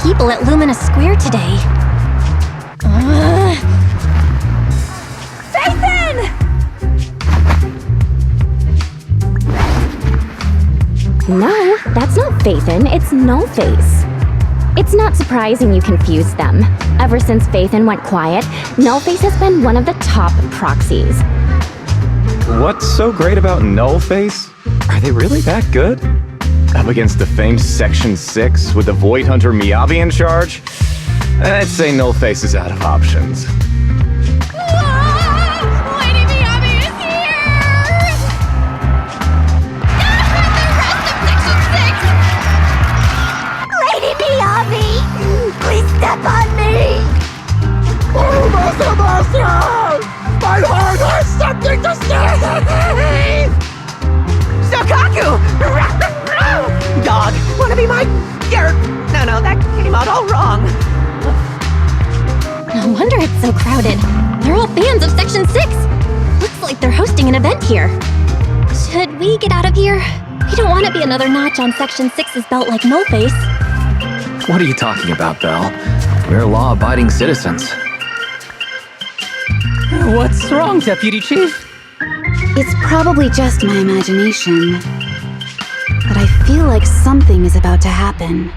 people at Lumina Square today. Phaethon! No, that's not Phaethon, it's Nullface. It's not surprising you confused them. Ever since Phaethon went quiet, Nullface has been one of the top proxies. What's so great about Nullface? Are they really that good? Up against the famed Section 6 with the Void Hunter Miyabi in charge? I'd say Nullface is out of options. Lady Miyabi is here! The rest of Section 6! Lady Miyabi! Please step on me! Oh, Master! My heart has something to say! Sokaku! Dog, wanna be my... No, that came out all wrong. No wonder it's so crowded. They're all fans of Section 6! Looks like they're hosting an event here. Should we get out of here? We don't want to be another notch on Section 6's belt like Nullface. What are you talking about, Belle? We're law-abiding citizens. What's wrong, Deputy Chief? It's probably just my imagination, but I feel like something is about to happen.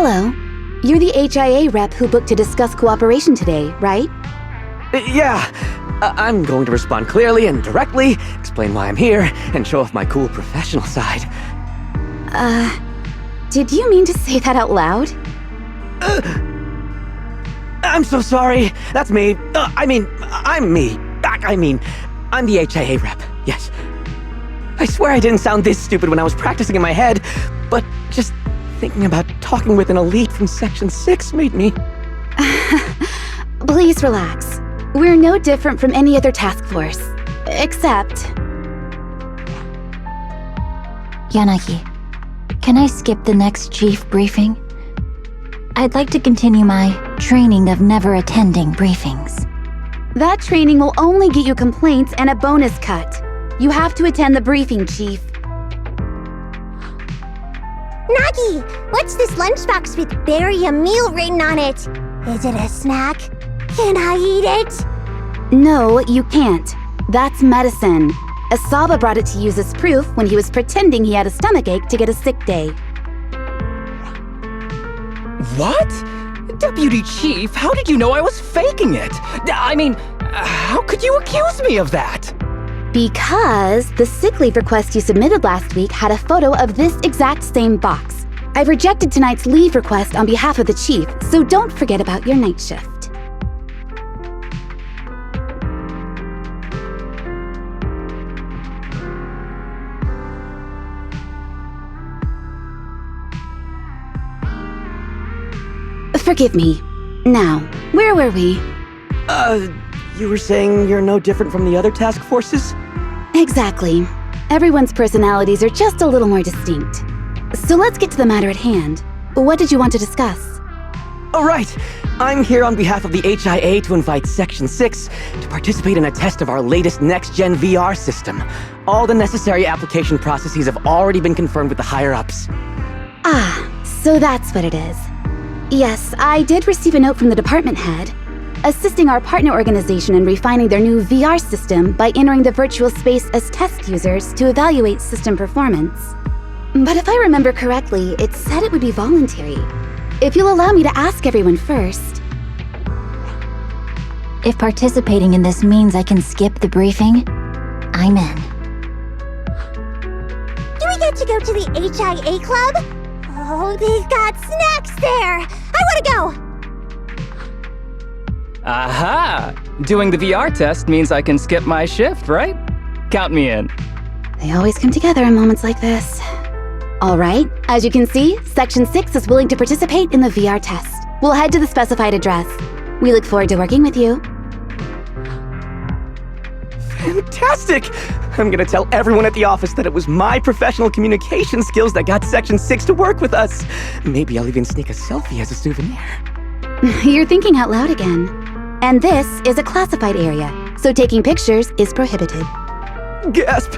Hello. You're the HIA rep who booked to discuss cooperation today, right? Yeah. I'm going to respond clearly and directly, explain why I'm here, and show off my cool professional side. Did you mean to say that out loud? I'm so sorry. That's me. I'm me. I'm the HIA rep. Yes. I swear I didn't sound this stupid when I was practicing in my head, but just thinking about talking with an elite from Section 6 made me... Please relax. We're no different from any other task force. Except... Yanagi, can I skip the next chief briefing? I'd like to continue my training of never attending briefings. That training will only get you complaints and a bonus cut. You have to attend the briefing, Chief. Nagi, what's this lunchbox with "bury a meal" written on it? Is it a snack? Can I eat it? No, you can't. That's medicine. Asaba brought it to use as proof when he was pretending he had a stomachache to get a sick day. What? Deputy Chief, how did you know I was faking it? I mean, how could you accuse me of that? Because the sick leave request you submitted last week had a photo of this exact same box. I've rejected tonight's leave request on behalf of the Chief, so don't forget about your night shift. Forgive me. Now, where were we? You were saying you're no different from the other task forces? Exactly. Everyone's personalities are just a little more distinct. So let's get to the matter at hand. What did you want to discuss? All right. I'm here on behalf of the HIA to invite Section 6 to participate in a test of our latest next-gen VR system. All the necessary application processes have already been confirmed with the higher-ups. Ah, so that's what it is. Yes, I did receive a note from the department head, assisting our partner organization in refining their new VR system by entering the virtual space as test users to evaluate system performance. But if I remember correctly, it said it would be voluntary. If you'll allow me to ask everyone first. If participating in this means I can skip the briefing, I'm in. Do we get to go to the HIA club? Oh, they've got snacks there! I wanna go! Aha! Doing the VR test means I can skip my shift, right? Count me in. They always come together in moments like this. All right, as you can see, Section 6 is willing to participate in the VR test. We'll head to the specified address. We look forward to working with you. Fantastic! I'm gonna tell everyone at the office that it was my professional communication skills that got Section 6 to work with us. Maybe I'll even sneak a selfie as a souvenir. You're thinking out loud again. And this is a classified area, so taking pictures is prohibited. Gasp!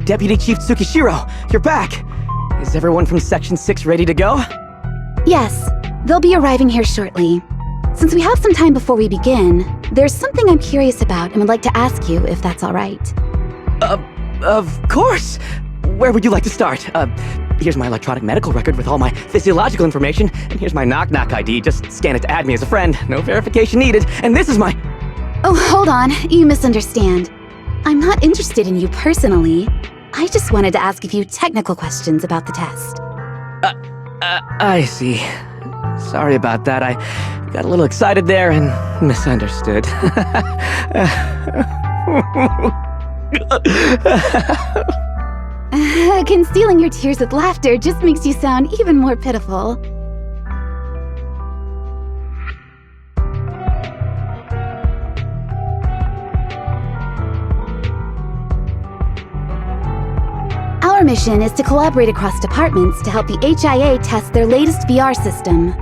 Deputy Chief Tsukishiro, you're back! Is everyone from Section 6 ready to go? Yes, they'll be arriving here shortly. Since we have some time before we begin, there's something I'm curious about and would like to ask you if that's alright. Of course! Where would you like to start? Here's my electronic medical record with all my physiological information, and here's my knock-knock ID. Just scan it to add me as a friend. No verification needed. And this is my... Oh, hold on. You misunderstand. I'm not interested in you personally. I just wanted to ask a few technical questions about the test. I see. Sorry about that. I got a little excited there and misunderstood. Concealing your tears with laughter just makes you sound even more pitiful. Our mission is to collaborate across departments to help the HIA test their latest VR system.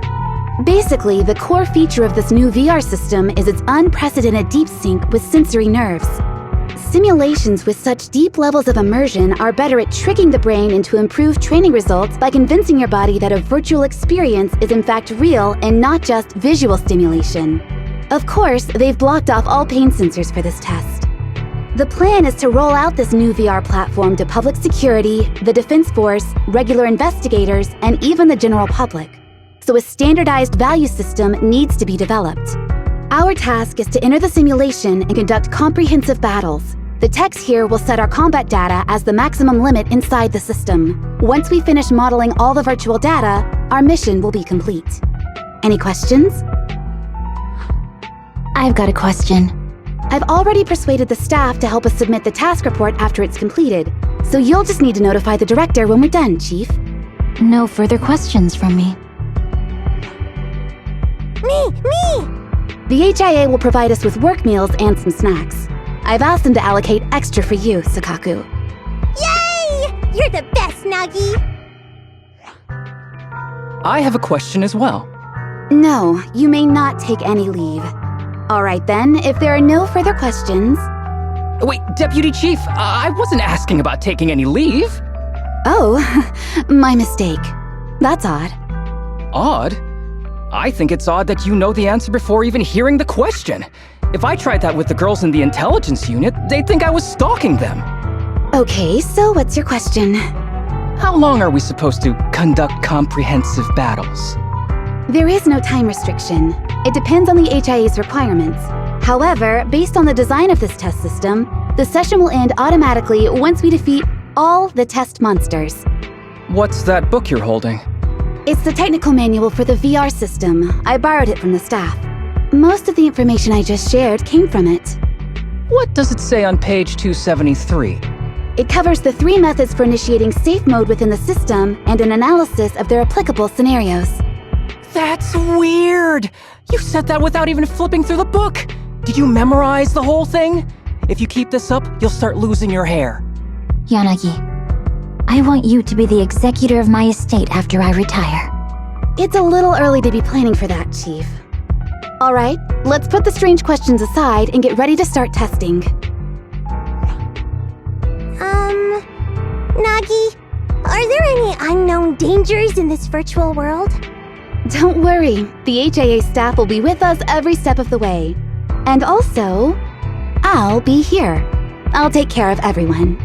Basically, the core feature of this new VR system is its unprecedented deep sync with sensory nerves. Simulations with such deep levels of immersion are better at tricking the brain into improved training results by convincing your body that a virtual experience is in fact real and not just visual stimulation. Of course, they've blocked off all pain sensors for this test. The plan is to roll out this new VR platform to public security, the Defense Force, regular investigators, and even the general public. So a standardized value system needs to be developed. Our task is to enter the simulation and conduct comprehensive battles. The techs here will set our combat data as the maximum limit inside the system. Once we finish modeling all the virtual data, our mission will be complete. Any questions? I've got a question. I've already persuaded the staff to help us submit the task report after it's completed, so you'll just need to notify the director when we're done, Chief. No further questions from me. Me! The HIA will provide us with work meals and some snacks. I've asked them to allocate extra for you, Sakaku. Yay! You're the best, Nagi! I have a question as well. No, you may not take any leave. All right then, if there are no further questions... Wait, Deputy Chief, I wasn't asking about taking any leave. Oh, my mistake. That's odd. Odd? I think it's odd that you know the answer before even hearing the question. If I tried that with the girls in the intelligence unit, they'd think I was stalking them. Okay, so what's your question? How long are we supposed to conduct comprehensive battles? There is no time restriction. It depends on the HIA's requirements. However, based on the design of this test system, the session will end automatically once we defeat all the test monsters. What's that book you're holding? It's the technical manual for the VR system. I borrowed it from the staff. Most of the information I just shared came from it. What does it say on page 273? It covers the 3 methods for initiating safe mode within the system and an analysis of their applicable scenarios. That's weird! You said that without even flipping through the book! Did you memorize the whole thing? If you keep this up, you'll start losing your hair. Yanagi, I want you to be the executor of my estate after I retire. It's a little early to be planning for that, Chief. All right, let's put the strange questions aside and get ready to start testing. Nagi, are there any unknown dangers in this virtual world? Don't worry, the HIA staff will be with us every step of the way. And also, I'll be here. I'll take care of everyone.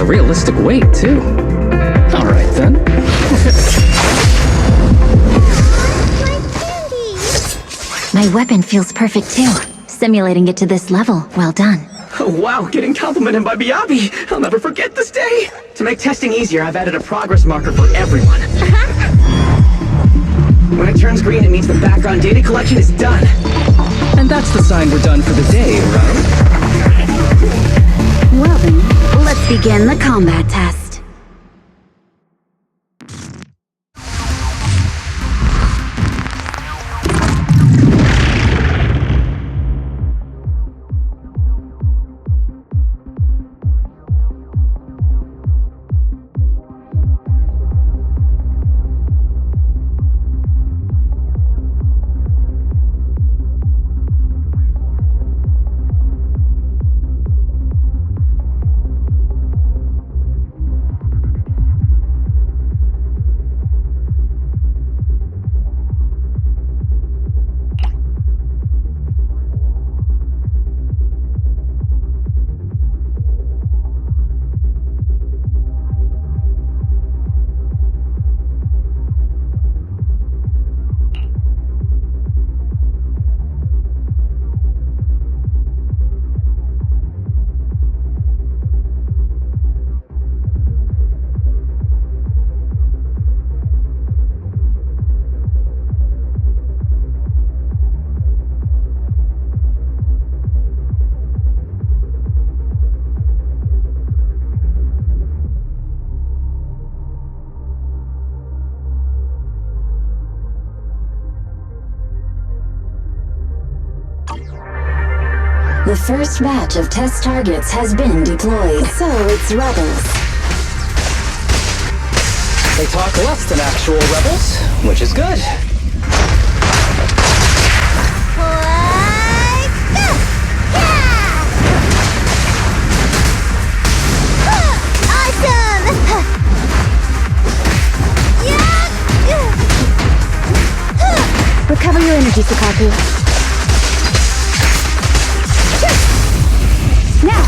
realistic weight, too. Alright then. My weapon feels perfect too. Simulating it to this level, well done. Oh, wow, getting complimented by Miyabi. I'll never forget this day. To make testing easier, I've added a progress marker for everyone. When it turns green, it means the background data collection is done. And that's the sign we're done for the day, right? Well then, let's begin the combat test. The first batch of test targets has been deployed. So it's rebels. They talk less than actual rebels, which is good. Recover your energy, Sukaku. Now!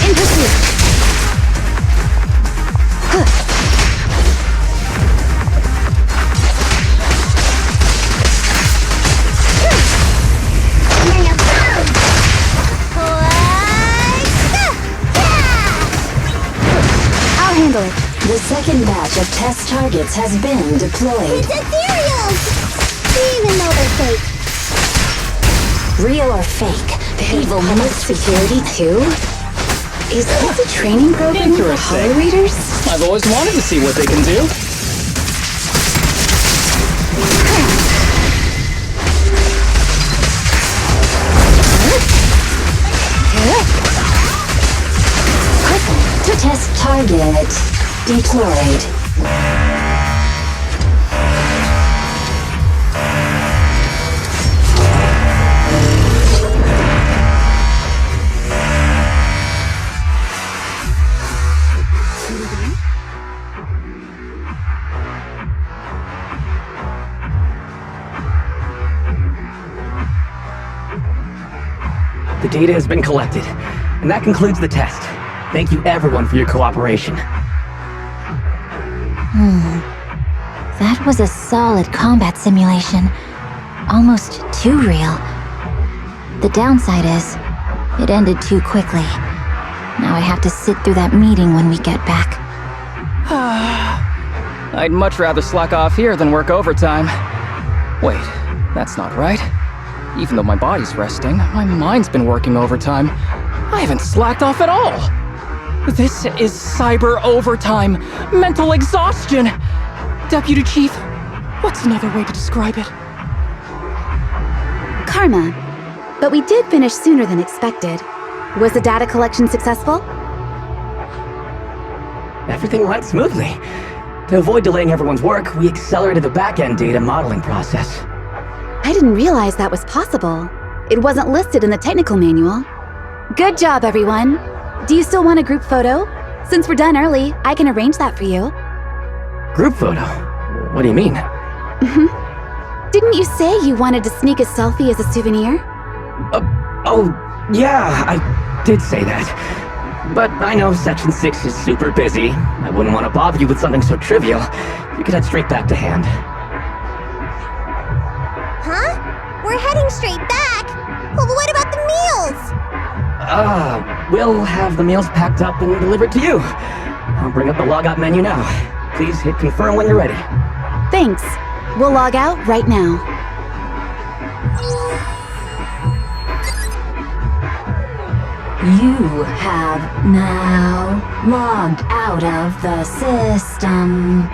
In pursuit! I'll handle it. The second batch of test targets has been deployed. It's ethereal! Even though they're fake. Real or fake? Evil public security too? Is this a training program for Hollow Readers? I've always wanted to see what they can do. Test target deployed. The data has been collected, and that concludes the test. Thank you everyone for your cooperation. That was a solid combat simulation. Almost too real. The downside is, it ended too quickly. Now I have to sit through that meeting when we get back. I'd much rather slack off here than work overtime. Wait, that's not right. Even though my body's resting, my mind's been working overtime. I haven't slacked off at all. This is cyber overtime. Mental exhaustion. Deputy Chief, what's another way to describe it? Karma. But we did finish sooner than expected. Was the data collection successful? Everything went smoothly. To avoid delaying everyone's work, we accelerated the back-end data modeling process. I didn't realize that was possible. It wasn't listed in the technical manual. Good job, everyone. Do you still want a group photo? Since we're done early, I can arrange that for you. Group photo? What do you mean? Didn't you say you wanted to sneak a selfie as a souvenir? Oh, Yeah, I did say that. But I know Section 6 is super busy. I wouldn't want to bother you with something so trivial. You could head straight back to hand. Huh? We're heading straight back? Well, what about the meals? We'll have the meals packed up and delivered to you. I'll bring up the logout menu now. Please hit confirm when you're ready. Thanks. We'll log out right now. You have now logged out of the system.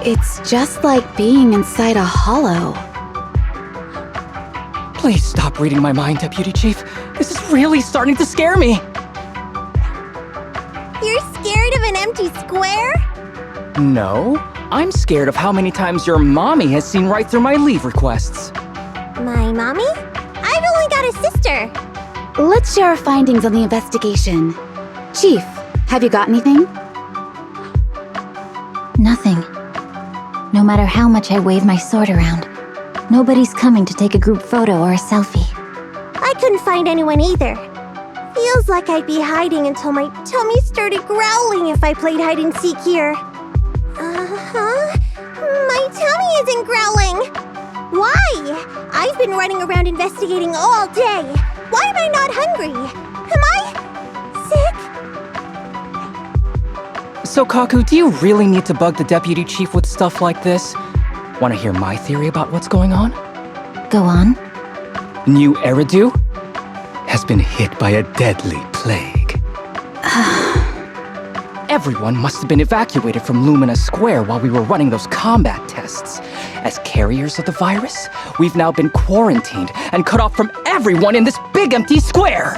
It's just like being inside a hollow. Please stop reading my mind, Deputy Chief. This is really starting to scare me. You're scared of an empty square? No, I'm scared of how many times your mommy has seen right through my leave requests. My mommy? I've only got a sister. Let's share our findings on the investigation. Chief, have you got anything? Nothing. No matter how much I wave my sword around, nobody's coming to take a group photo or a selfie. I couldn't find anyone either. Feels like I'd be hiding until my tummy started growling if I played hide and seek here. Uh-huh. My tummy isn't growling. Why? I've been running around investigating all day. Why am I not hungry? Am I sick? So, Kaku, do you really need to bug the Deputy Chief with stuff like this? Want to hear my theory about what's going on? Go on. New Eridu has been hit by a deadly plague. Everyone must have been evacuated from Lumina Square while we were running those combat tests. As carriers of the virus, we've now been quarantined and cut off from everyone in this big empty square.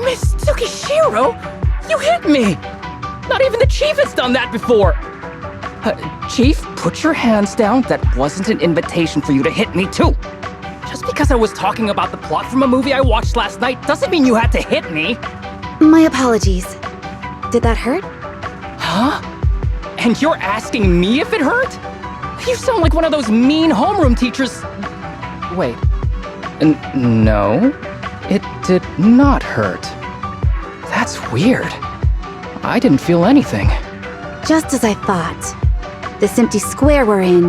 Miss Tsukishiro, you hit me! Not even the Chief has done that before! Chief, put your hands down. That wasn't an invitation for you to hit me too. Just because I was talking about the plot from a movie I watched last night doesn't mean you had to hit me. My apologies. Did that hurt? Huh? And you're asking me if it hurt? You sound like one of those mean homeroom teachers. Wait. No, it did not hurt. That's weird. I didn't feel anything. Just as I thought. This empty square we're in,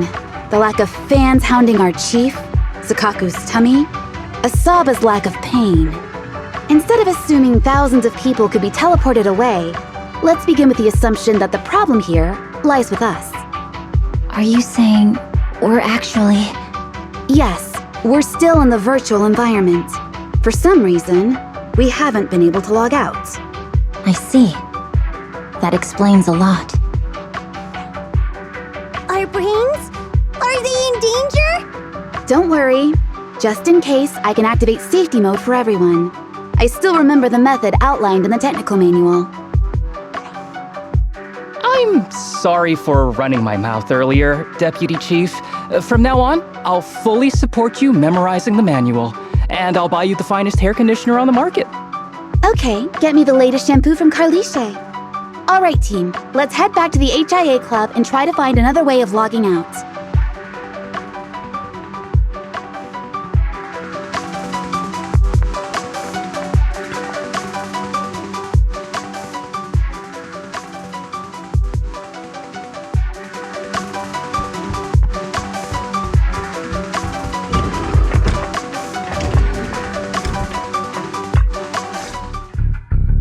the lack of fans hounding our chief, Sukaku's tummy, Asaba's lack of pain. Instead of assuming thousands of people could be teleported away, let's begin with the assumption that the problem here lies with us. Are you saying we're actually... Yes, we're still in the virtual environment. For some reason, we haven't been able to log out. I see. That explains a lot. Our brains? Are they in danger? Don't worry. Just in case, I can activate safety mode for everyone. I still remember the method outlined in the technical manual. I'm sorry for running my mouth earlier, Deputy Chief. From now on, I'll fully support you memorizing the manual, and I'll buy you the finest hair conditioner on the market. Okay, get me the latest shampoo from Carliche. All right, team, let's head back to the HIA Club and try to find another way of logging out.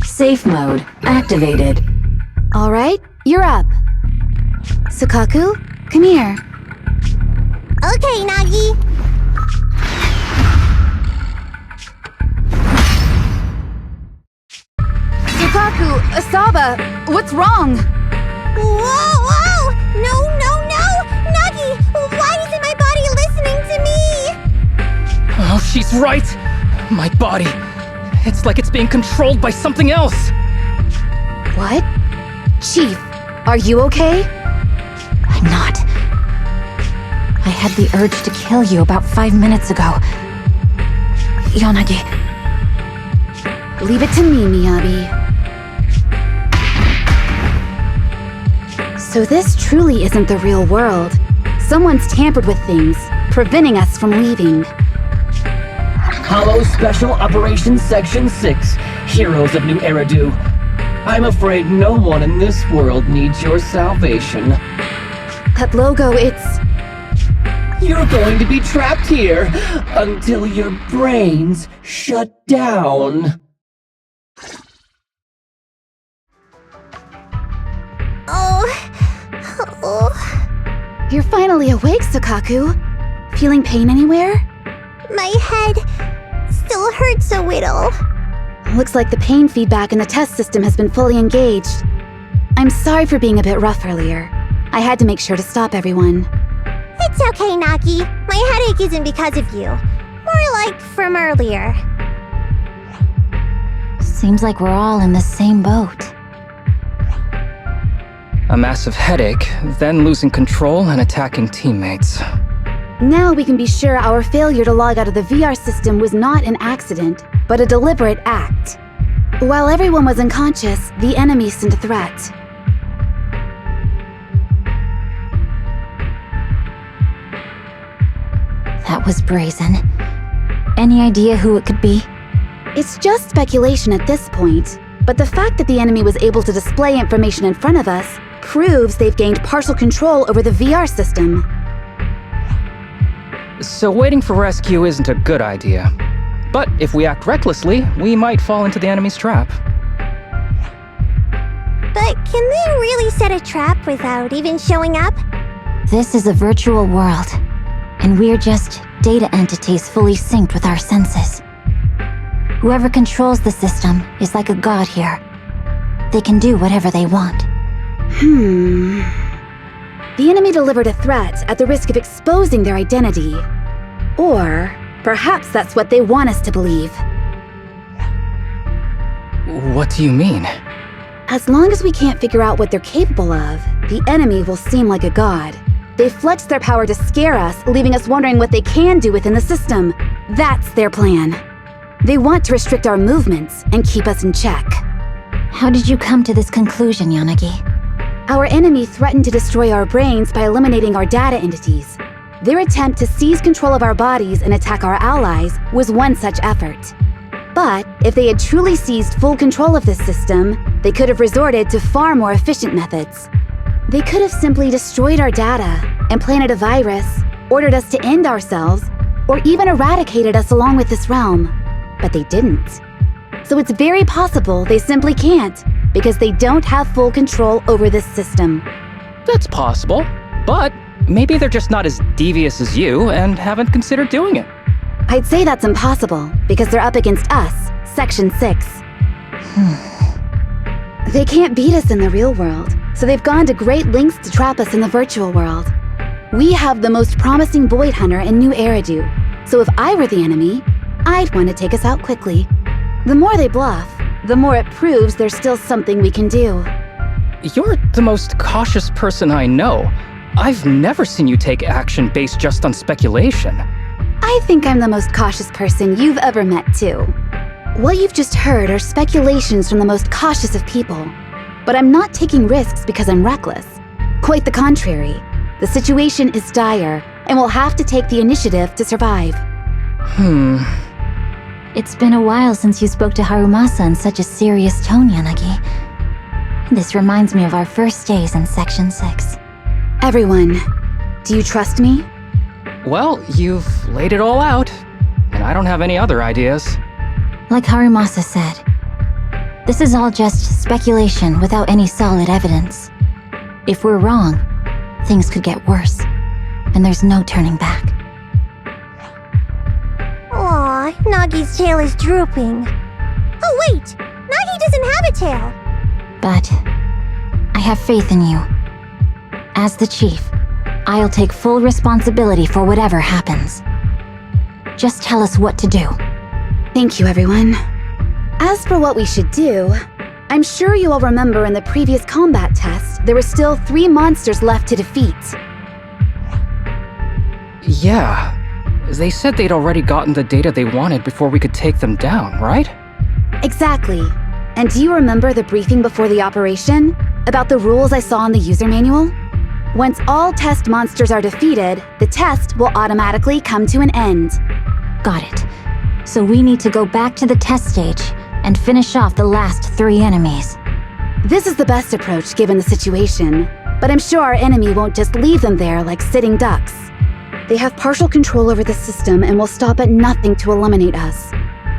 Safe mode activated. All right, you're up. Sukaku, come here. Okay, Nagi. Sukaku, Asaba, what's wrong? Whoa! No! Nagi, why isn't my body listening to me? Oh, she's right! My body. It's like it's being controlled by something else. What? Chief, are you okay? I'm not. I had the urge to kill you about 5 minutes ago. Yanagi. Leave it to me, Miyabi. So this truly isn't the real world. Someone's tampered with things, preventing us from leaving. Hollow Special Operations Section 6, Heroes of New Eridu. I'm afraid no one in this world needs your salvation. That logo, it's... You're going to be trapped here until your brains shut down. Oh. You're finally awake, Sukaku. Feeling pain anywhere? My head still hurts a little. Looks like the pain feedback in the test system has been fully engaged. I'm sorry for being a bit rough earlier. I had to make sure to stop everyone. It's okay, Nagi. My headache isn't because of you. More like from earlier. Seems like we're all in the same boat. A massive headache, then losing control and attacking teammates. Now we can be sure our failure to log out of the VR system was not an accident, but a deliberate act. While everyone was unconscious, the enemy sent a threat. That was brazen. Any idea who it could be? It's just speculation at this point, but the fact that the enemy was able to display information in front of us proves they've gained partial control over the VR system. So waiting for rescue isn't a good idea. But if we act recklessly, we might fall into the enemy's trap. But can they really set a trap without even showing up? This is a virtual world, and we're just data entities fully synced with our senses. Whoever controls the system is like a god here. They can do whatever they want. The enemy delivered a threat at the risk of exposing their identity. Or perhaps that's what they want us to believe. What do you mean? As long as we can't figure out what they're capable of, the enemy will seem like a god. They flex their power to scare us, leaving us wondering what they can do within the system. That's their plan. They want to restrict our movements and keep us in check. How did you come to this conclusion, Yanagi? Our enemy threatened to destroy our brains by eliminating our data entities. Their attempt to seize control of our bodies and attack our allies was one such effort. But if they had truly seized full control of this system, they could have resorted to far more efficient methods. They could have simply destroyed our data, implanted a virus, ordered us to end ourselves, or even eradicated us along with this realm. But they didn't. So it's very possible they simply can't, because they don't have full control over this system. That's possible, but maybe they're just not as devious as you and haven't considered doing it. I'd say that's impossible, because they're up against us, Section 6. They can't beat us in the real world, so they've gone to great lengths to trap us in the virtual world. We have the most promising Void Hunter in New Eridu, so if I were the enemy, I'd want to take us out quickly. The more they bluff, the more it proves there's still something we can do. You're the most cautious person I know. I've never seen you take action based just on speculation. I think I'm the most cautious person you've ever met, too. What you've just heard are speculations from the most cautious of people. But I'm not taking risks because I'm reckless. Quite the contrary. The situation is dire, and we'll have to take the initiative to survive. It's been a while since you spoke to Harumasa in such a serious tone, Yanagi. This reminds me of our first days in Section 6. Everyone, do you trust me? Well, you've laid it all out, and I don't have any other ideas. Like Harumasa said, this is all just speculation without any solid evidence. If we're wrong, things could get worse, and there's no turning back. Aw, Nagi's tail is drooping. Oh wait! Nagi doesn't have a tail! But I have faith in you. As the chief, I'll take full responsibility for whatever happens. Just tell us what to do. Thank you, everyone. As for what we should do, I'm sure you all remember in the previous combat test, there were still 3 monsters left to defeat. Yeah. They said they'd already gotten the data they wanted before we could take them down, right? Exactly. And do you remember the briefing before the operation? About the rules I saw in the user manual? Once all test monsters are defeated, the test will automatically come to an end. Got it. So we need to go back to the test stage and finish off the last 3 enemies. This is the best approach given the situation, but I'm sure our enemy won't just leave them there like sitting ducks. They have partial control over the system and will stop at nothing to eliminate us.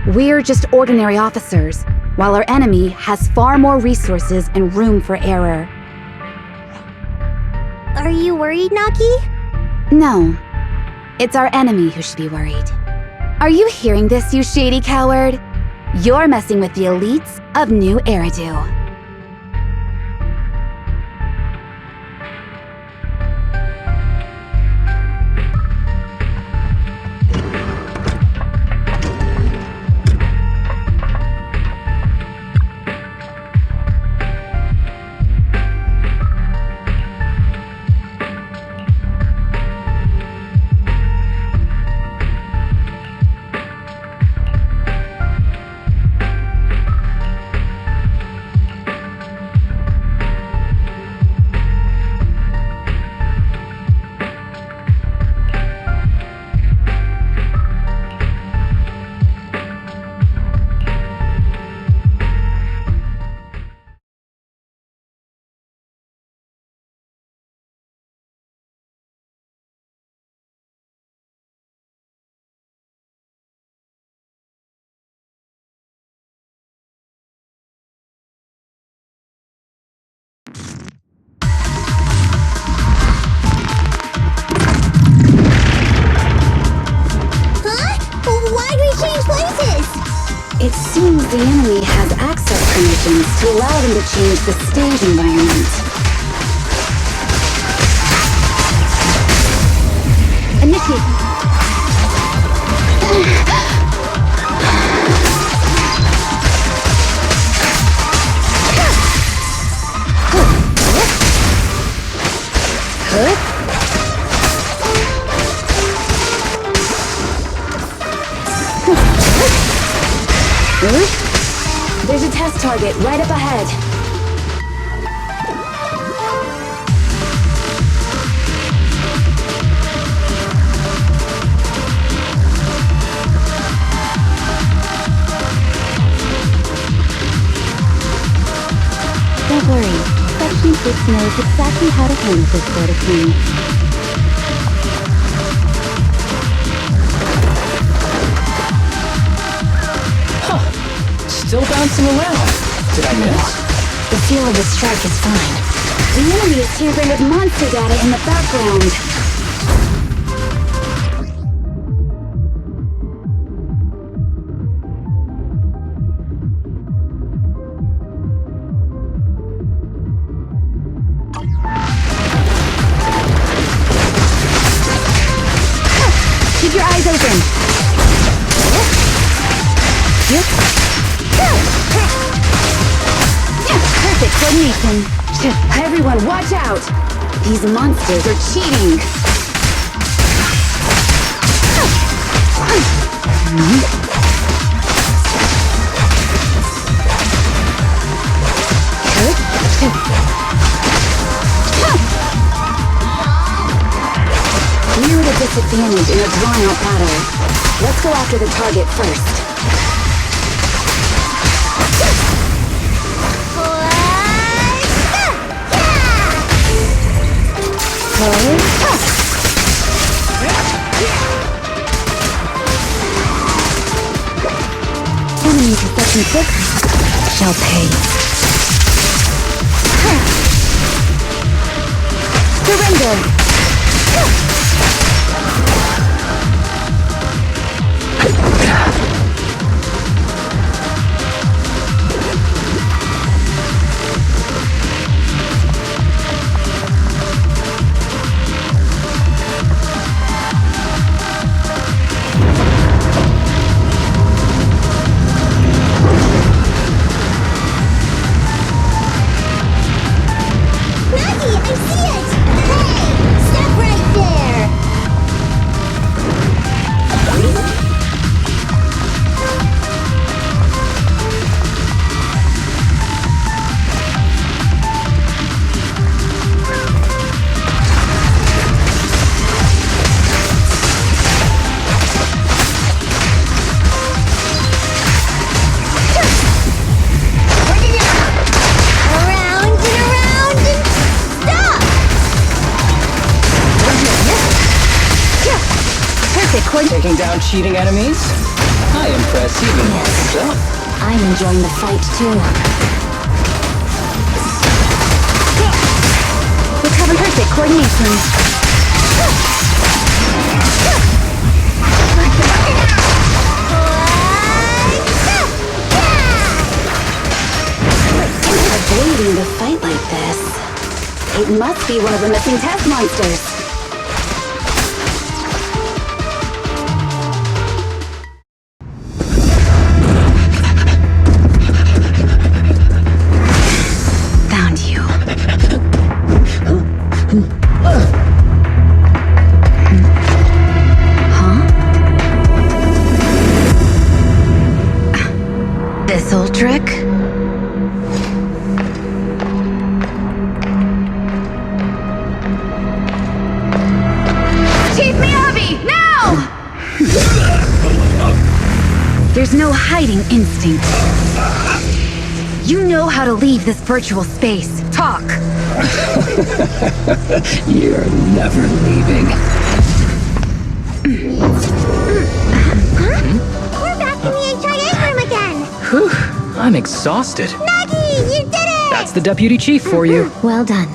We're just ordinary officers, while our enemy has far more resources and room for error. Are you worried, Nagi? No. It's our enemy who should be worried. Are you hearing this, you shady coward? You're messing with the elites of New Eridu. It seems the enemy has access permissions to allow them to change the stage environment. Initiate. There's a test target right up ahead. Don't worry, Section 6 knows exactly how to handle this sort of thing. Still bouncing around. Did I miss? The feel of the strike is fine. The enemy is tampering with monster data in the background. Keep your eyes open. Perfect coordination. Everyone, watch out! These monsters are cheating. We're at a disadvantage in a drawn-out battle. Let's go after the target first. Enemy to Section 6 shall pay. Surrender! Taking down cheating enemies? I impress even myself. I'm enjoying the fight too. Recover perfect coordination. It must be one of the missing test monsters. Found you. Huh? This old trick? Chief Miyabi, now! There's no hiding instinct. You know how to leave this virtual space. Talk! You're never leaving. We're back in the HIA room again! Whew, I'm exhausted. Maggie, you did it! That's the deputy chief for you. Well done.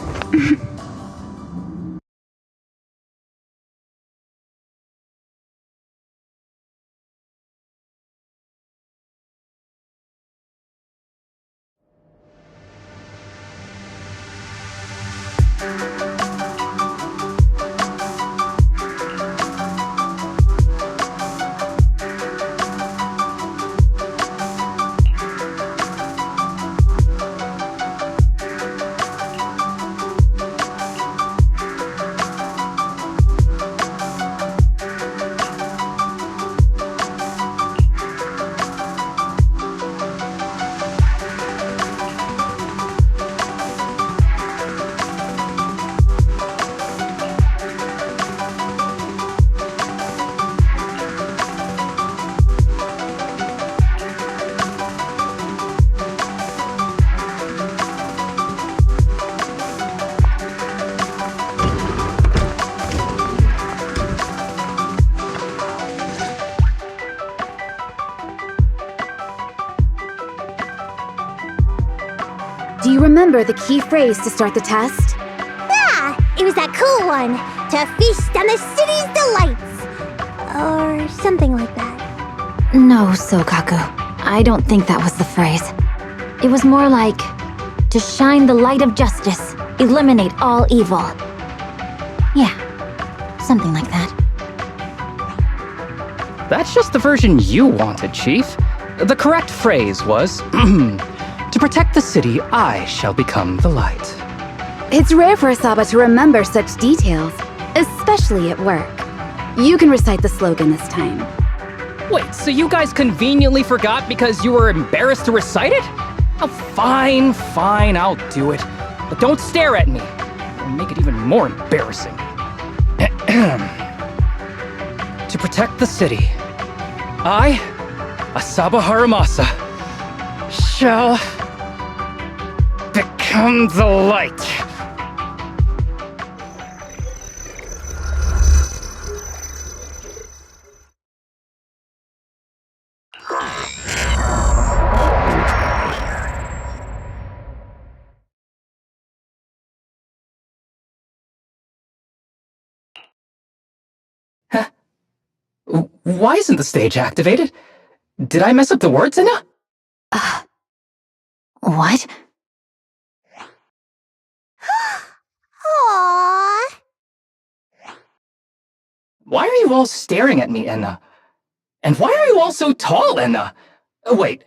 Do you remember the key phrase to start the test? Yeah, it was that cool one. To feast on the city's delights. Or something like that. No, Sokaku. I don't think that was the phrase. It was more like, to shine the light of justice, eliminate all evil. Yeah, something like that. That's just the version you wanted, Chief. The correct phrase was, to protect the city, I shall become the light. It's rare for Asaba to remember such details, especially at work. You can recite the slogan this time. Wait, so you guys conveniently forgot because you were embarrassed to recite it? Oh, fine, I'll do it. But don't stare at me. It'll make it even more embarrassing. To protect the city, I, Asaba Haramasa, shall become the light. Why isn't the stage activated? Did I mess up the words, Inna? What? Aww. Why are you all staring at me, Enna? And why are you all so tall, Enna? Wait,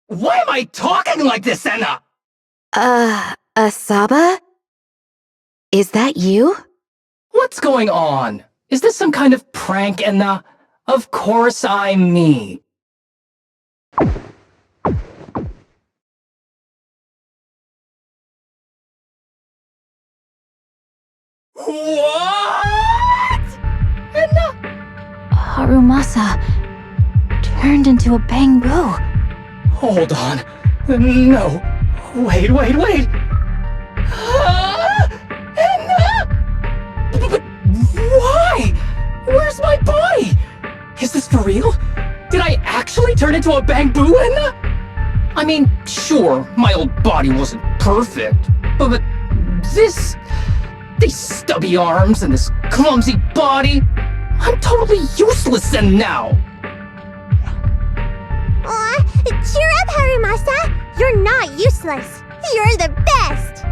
why am I talking like this, Enna? Asaba? Is that you? What's going on? Is this some kind of prank, Enna? Of course I'm me. What? Enna? Harumasa turned into a bamboo. Hold on. No. Wait. Enna? But why? Where's my body? Is this for real? Did I actually turn into a bamboo, Enna? I mean, sure, my old body wasn't perfect, but this... these stubby arms and this clumsy body... I'm totally useless and now! Aw, cheer up, Harumasa. You're not useless. You're the best.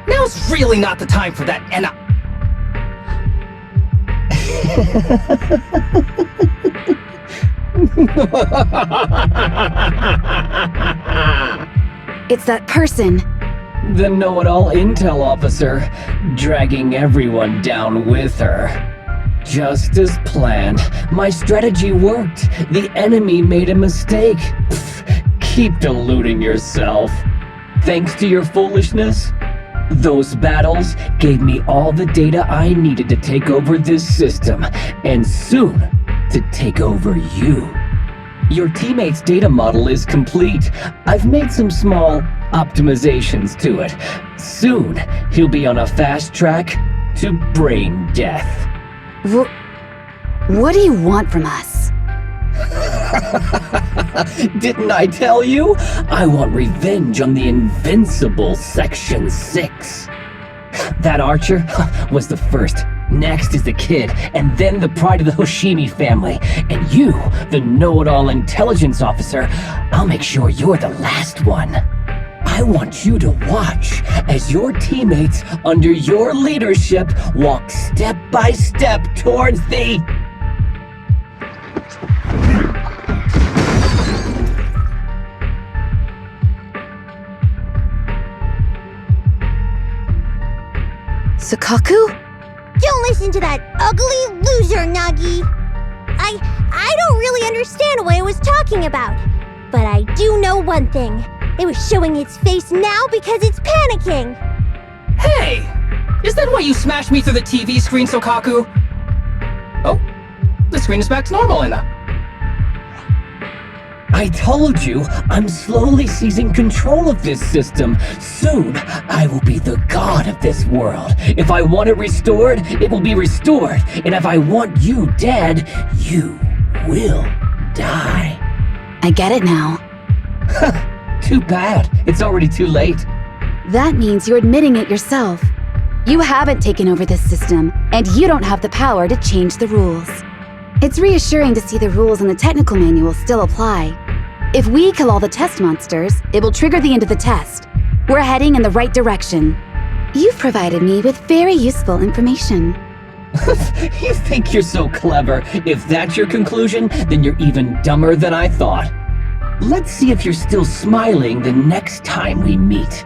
Now's really not the time for that, and It's that person. The know-it-all intel officer, dragging everyone down with her. Just as planned. My strategy worked. The enemy made a mistake. Pfft, keep deluding yourself. Thanks to your foolishness, those battles gave me all the data I needed to take over this system, and soon to take over you. Your teammate's data model is complete. I've made some small optimizations to it. Soon, he'll be on a fast track to brain death. What do you want from us? Didn't I tell you? I want revenge on the invincible Section 6. That archer was the first. Next is the kid, and then the pride of the Hoshimi family. And you, the know-it-all intelligence officer, I'll make sure you're the last one. I want you to watch as your teammates under your leadership walk step by step towards the... Sukaku? Don't listen to that ugly loser, Nagi! I don't really understand what it was talking about. But I do know one thing. It was showing its face now because it's panicking! hey! Is that why you smashed me through the TV screen, Sokaku? Oh, the screen is back to normal, Anna. I told you, I'm slowly seizing control of this system. Soon, I will be the god of this world. If I want it restored, it will be restored. And if I want you dead, you will die. I get it now. Too bad. It's already too late. That means you're admitting it yourself. You haven't taken over this system, and you don't have the power to change the rules. It's reassuring to see the rules in the technical manual still apply. If we kill all the test monsters, it will trigger the end of the test. We're heading in the right direction. You've provided me with very useful information. You think you're so clever. If that's your conclusion, then you're even dumber than I thought. Let's see if you're still smiling the next time we meet.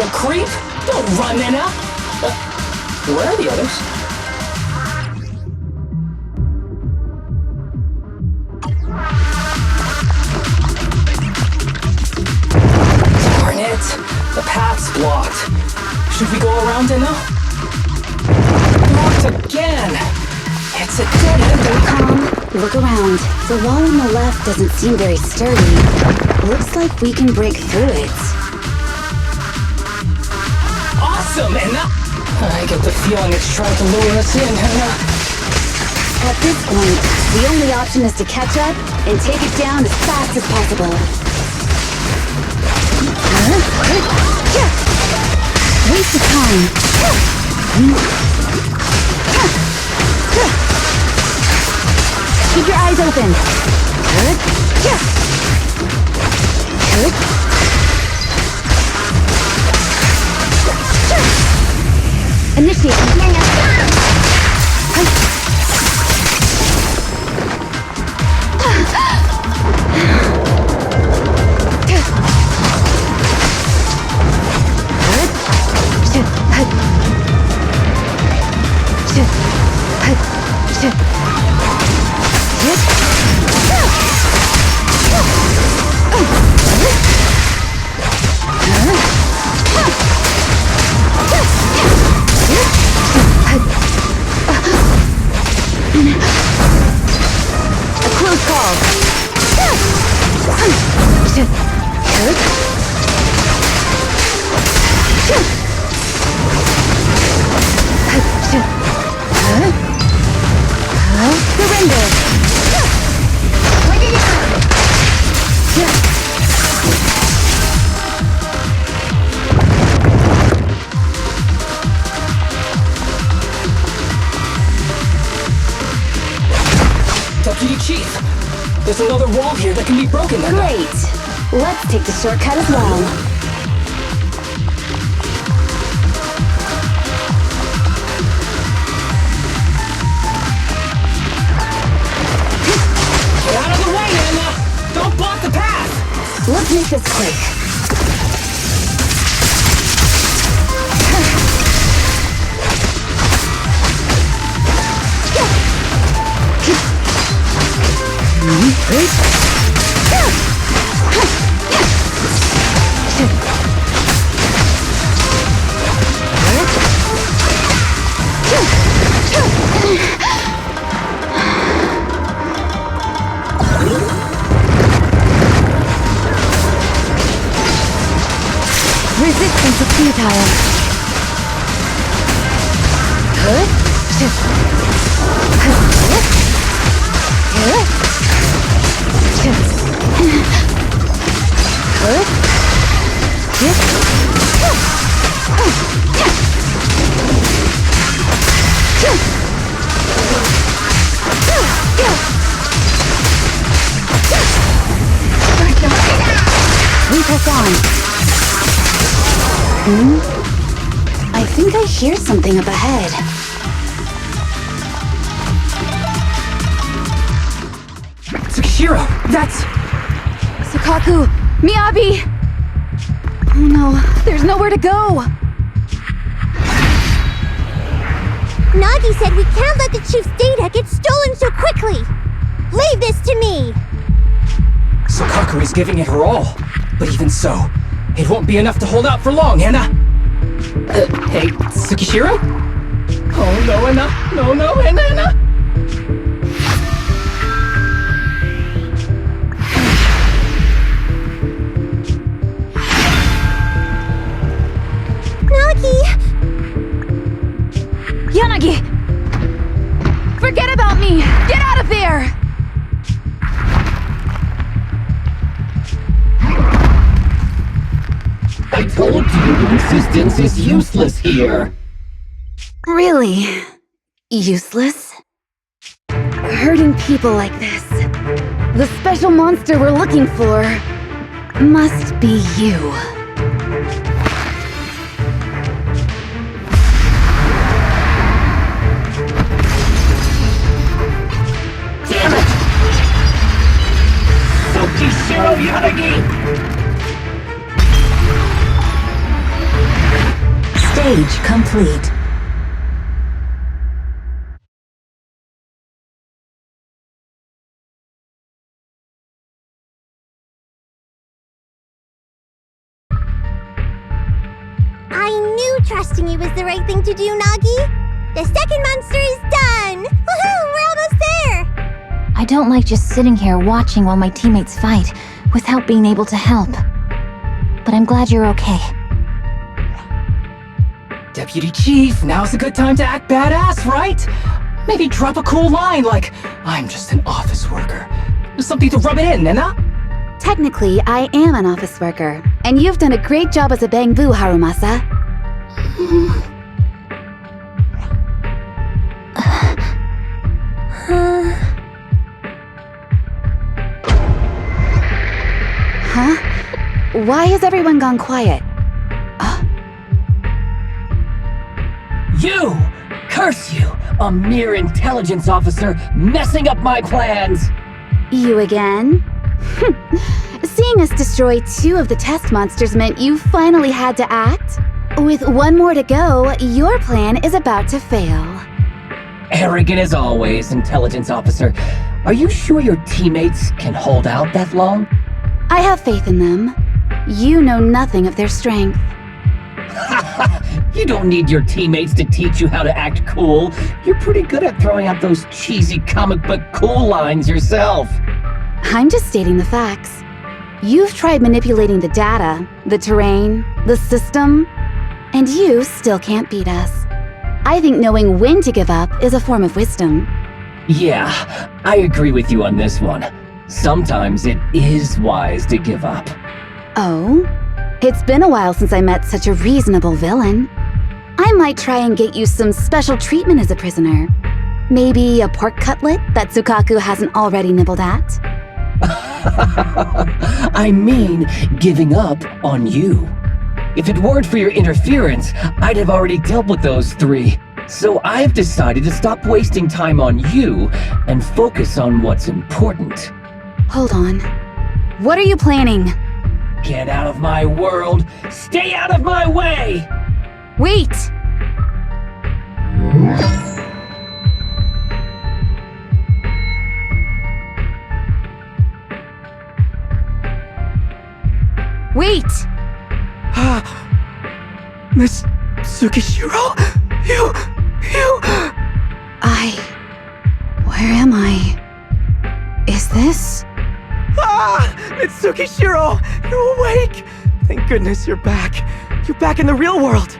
little creep! Don't run, Nena! Where are the others? Darn it! The path's blocked. Should we go around, Nena? Blocked again! It's a dead end. Stay calm. Look around. The wall on the left doesn't seem very sturdy. Looks like we can break through it. Awesome, Nena! I get the feeling it's trying to lure us in, Nena. At this point, the only option is to catch up and take it down as fast as possible. Waste of time. Keep your eyes open. Initiate. A close call. Surrender. Deputy Chief, there's another wall here that can be broken, Nena. Great. Let's take the shortcut as well. Get out of the way, Nena! Don't block the path! Let's make this quick. Resistance is futile. We press on. I think I hear something up ahead. Tsukishiro, that's... Sukaku! Miyabi! Oh no, there's nowhere to go! Nagi said we can't let the chief's data get stolen so quickly. Leave this to me. Sukaku is giving it her all. But even so, it won't be enough to hold out for long, Hana! Hey, Tsukishiro? Oh no, Hana! No, Hana! Nagi! Yanagi! Forget about me! Get out of there! I told you resistance is useless here! Really? Useless? Hurting people like this. The special monster we're looking for must be you. Damn it! Tsukishiro Yanagi! complete. I knew trusting you was the right thing to do, Nagi. The second monster is done! Woohoo! We're almost there! I don't like just sitting here watching while my teammates fight without being able to help. But I'm glad you're okay. Deputy Chief, now's a good time to act badass, right? Maybe drop a cool line like, I'm just an office worker. Something to rub it in, Nena? Technically, I am an office worker, and you've done a great job as a bamboo, Harumasa. Huh? Why has everyone gone quiet? You! Curse you! A mere intelligence officer messing up my plans! You again? Seeing us destroy 2 of the test monsters meant you finally had to act? With 1 more to go, your plan is about to fail. Arrogant as always, intelligence officer. Are you sure your teammates can hold out that long? I have faith in them. You know nothing of their strength. You don't need your teammates to teach you how to act cool. You're pretty good at throwing out those cheesy comic book cool lines yourself. I'm just stating the facts. You've tried manipulating the data, the terrain, the system, and you still can't beat us. I think knowing when to give up is a form of wisdom. Yeah, I agree with you on this one. Sometimes it is wise to give up. Oh? It's been a while since I met such a reasonable villain. I might try and get you some special treatment as a prisoner. Maybe a pork cutlet that Tsukaku hasn't already nibbled at? I mean, giving up on you. If it weren't for your interference, I'd have already dealt with those 3. So I've decided to stop wasting time on you and focus on what's important. Hold on. What are you planning? Get out of my world! Stay out of my way! Wait! Wait! Miss Tsukishiro? You... Where am I? Is this? It's Tsukishiro! You're awake! Thank goodness you're back. You're back in the real world.